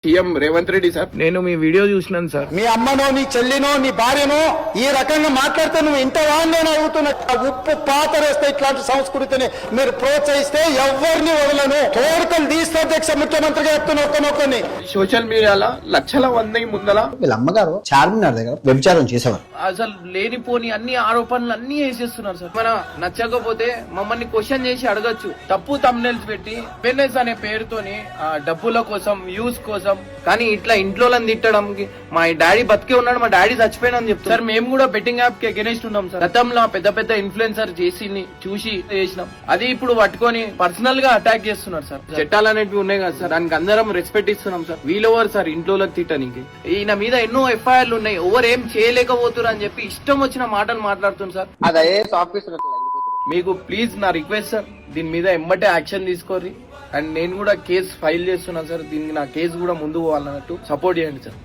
CM Revanth Reddy sir, నేను మీ video చూసినాను sir. మీ అమ్మనో నీ చెల్లినో నీ భార్యనో ఈ రకంగా మాట్లాడితే నువ్వు ఇంత వాడిని అడుగుతున్నా. ఉప్పు పాతరేస్తే ఇట్లాంటి సంస్కృతిని మీరు ప్రోత్సహిస్తే ఎవరిని వదలను. తోడుకలు తీస్తే అధ్యక్ష ముఖ్యమంత్రిగా చెప్తున్న ఒక్కనొక్కని సోషల్ మీడియాలో లక్షల మంది ముందల వీళ్ళ అమ్మగారు చార్మినార్ దగ్గర వ్యభిచారం చేసేవారు. అసలు లేనిపోని అన్ని ఆరోపణలు అన్ని వేసేస్తున్నారు సార్. మన నచ్చకపోతే మమ్మల్ని క్వశ్చన్ చేసి అడగచ్చు. తప్పు తమ్నెల్స్ పెట్టి ఫెయిర్నెస్ అనే పేరుతోని డబ్బుల కోసం వ్యూస్ కోసం, కానీ ఇట్లా ఇంట్లో తిట్టడం, మా డాడీ బతికే ఉన్నాడు, మా డాడీ చచ్చిపోయినని చెప్తారు సార్. మేము కూడా బెట్టింగ్ యాప్ కి అగెనిస్ట్ ఉన్నాం సార్. గతంలో పెద్ద పెద్ద ఇన్ఫ్లుయెన్సర్ చేసి చూసి చేసినాం. అది ఇప్పుడు పట్టుకొని పర్సనల్ గా అటాక్ చేస్తున్నారు సార్. చట్టాలు అనేవి ఉన్నాయి కదా సార్, దానికి అందరం రెస్పెక్ట్ ఇస్తున్నాం సార్. వీళ్ళెవరు సార్ ఇంట్లో తిట్టడానికి? ఈయన మీద ఎన్నో ఎఫ్ఐఆర్లు ఉన్నాయి, ఎవరు ఏం చేయలేకపోతున్నారు అని చెప్పి ఇష్టం వచ్చిన మాటలు మాట్లాడుతున్నారు సార్. మీకు ప్లీజ్ నా రిక్వెస్ట్ సార్, దీని మీద ఎమ్మటే యాక్షన్ తీసుకోరి. అండ్ నేను కూడా కేసు ఫైల్ చేస్తున్నాను సార్. దీనికి నా కేసు కూడా ముందుకు పోవాలన్నట్టు సపోర్ట్ చేయండి సార్.